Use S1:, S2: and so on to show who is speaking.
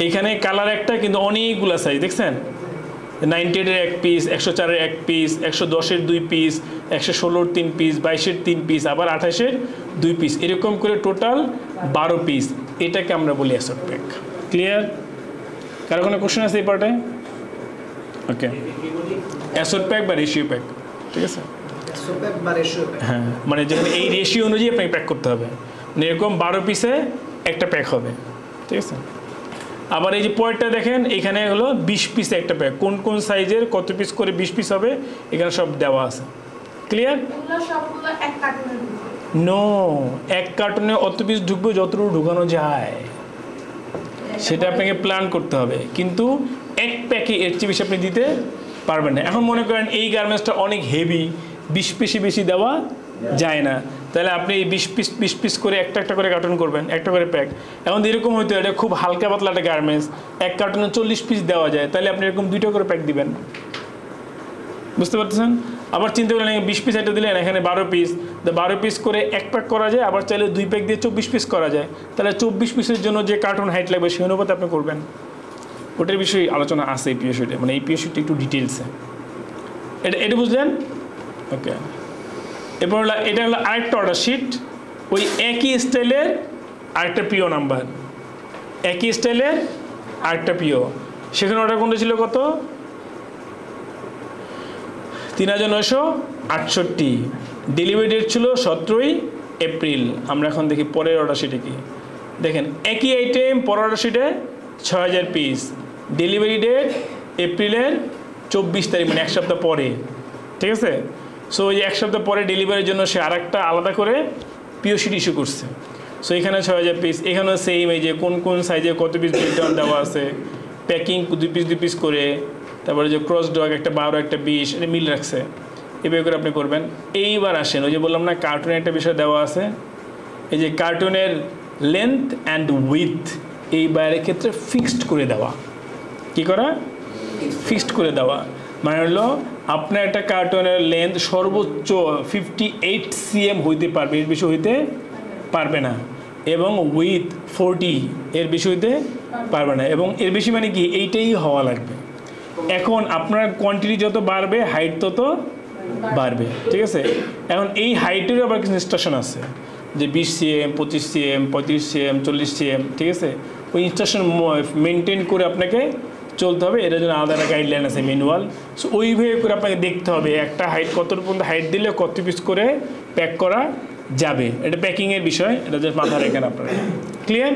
S1: এইখানে কালার একটা কিন্তু অনেকগুলো সাইজ দেখছেন, 98-এর 1 পিস, 104-এর 1 পিস, 110-এর 2 পিস, 116-এর 3 পিস, 22-এর 3 পিস, আবার 28-এর 2 পিস, এরকম করে টোটাল 12 পিস। এটাকে আমরা বলি অ্যাসর্ট প্যাক। ক্লিয়ার? কারো কোনো কোশ্চেন আছে এই পার্টে? ওকে, অ্যাসর্ট প্যাক বা রেশিও প্যাক, ঠিক আছে? হ্যাঁ, মানে যেখানে এই রেশিও অনুযায়ী আপনাকে প্যাক করতে হবে, মানে এরকম 12 পিসে একটা প্যাক হবে, ঠিক আছে? আবার এই যে পয়েন্টটা দেখেন, এখানে হলো 20 পিসে একটা প্যাক, কোন কোন সাইজের কত পিস করে 20 পিস হবে এখানে সব দেওয়া আছে। ক্লিয়ার? নো, এক কার্টুনে অত পিস ঢুকবে যতটুকু ঢুকানো যায়, সেটা আপনাকে প্ল্যান করতে হবে, কিন্তু এক প্যাকে এর চেয়ে বেশি আপনি দিতে পারবেন না। এখন মনে করেন এই গার্মেন্টসটা অনেক হেভি, 20 পিসই বেশি দেওয়া যায় না, তাহলে আপনি এই 20 পিস করে একটা একটা করে কার্টুন করবেন, একটা করে প্যাক। এখন এরকম হয়তো এটা খুব হালকা পাতলা একটা গার্মেন্টস, এক কার্টুনে 40 পিস দেওয়া যায়, তাহলে আপনি এরকম 2টা করে প্যাক দিবেন, বুঝতে পারতেছেন? আবার চিন্তা করলেন 20 পিস একটা দিলেন, এখানে 12 পিস, 12 পিস করে এক প্যাক করা যায়, আবার চাইলে 2 প্যাক দিয়ে 24 পিস করা যায়, তাহলে 24 পিসের জন্য যে কার্টুন হাইট লাগবে সেই অনুপাতে আপনি করবেন। ওটার বিষয়ে আলোচনা আছে এই পিওশিটে, মানে এই পিওশিটটা একটু ডিটেলসে, এটা বুঝলেন? ওকে, এরপর হলো এটা হলো আরেকটা অর্ডার শিট, ওই একই স্টাইলের আরেকটা পিও নাম্বার, একই স্টাইলের আরেকটা পিও। সেখানে অর্ডার কোনটা ছিল কত? 3968। ডেলিভারি ডেট ছিল 17ই এপ্রিল। আমরা এখন দেখি পরের অর্ডার শিটে কি দেখেন, একই আইটেম পরের অর্ডার শিটে 6000 পিস, ডেলিভারি ডেট এপ্রিলের 24 তারিখ, মানে এক সপ্তাহ পরে, ঠিক আছে? সো এই এক সপ্তাহ পরে ডেলিভারির জন্য সে আরেকটা আলাদা করে পিও শিট ইস্যু করছে। সো এখানে 6000 পিস, এখানেও সেম, এই যে কোন কোন সাইজে কত পিস ব্রেকডাউন দেওয়া আছে, প্যাকিং 2 পিস করে, তারপরে যে ক্রস ডগ একটা 12 একটা 20, এটা মিল রাখছে, এভাবে করে আপনি করবেন। এইবার আসেন, ওই যে বললাম না কার্টুনের একটা বিষয় দেওয়া আছে, এই যে কার্টুনের লেন্থ অ্যান্ড উইথ এই বাইরের ক্ষেত্রে ফিক্সড করে দেওয়া। কি করা? ফিক্সড করে দেওয়া, মানে হলো আপনার একটা কার্টুনের লেন্থ সর্বোচ্চ 58 cm হইতে পারবে, এর বেশি হইতে পারবে না, এবং উইথ 40, এর বেশি হইতে পারবে না, এবং এর বেশি মানে কি এইটাই হওয়া লাগবে। এখন আপনার কোয়ান্টিটি যত বাড়বে হাইট তত বাড়বে, ঠিক আছে? এখন এই হাইটেরও আবার কিছু ইনস্ট্রাকশন আছে, যে 20 cm, 25 cm, 35 cm, 40 cm, ঠিক আছে? ওই ইনস্ট্রাকশন মেনটেন করে আপনাকে চলতে হবে, এটার জন্য আলাদা একটা গাইডলাইন আছে, ম্যানুয়াল। সো ওইভাবে করে আপনাকে দেখতে হবে একটা হাইট কত পর্যন্ত হাইট দিলে কত পিস করে প্যাক করা যাবে, এটা প্যাকিংয়ের বিষয়, এটা জাস্ট মাথা রাখেন আপনারা। ক্লিয়ার?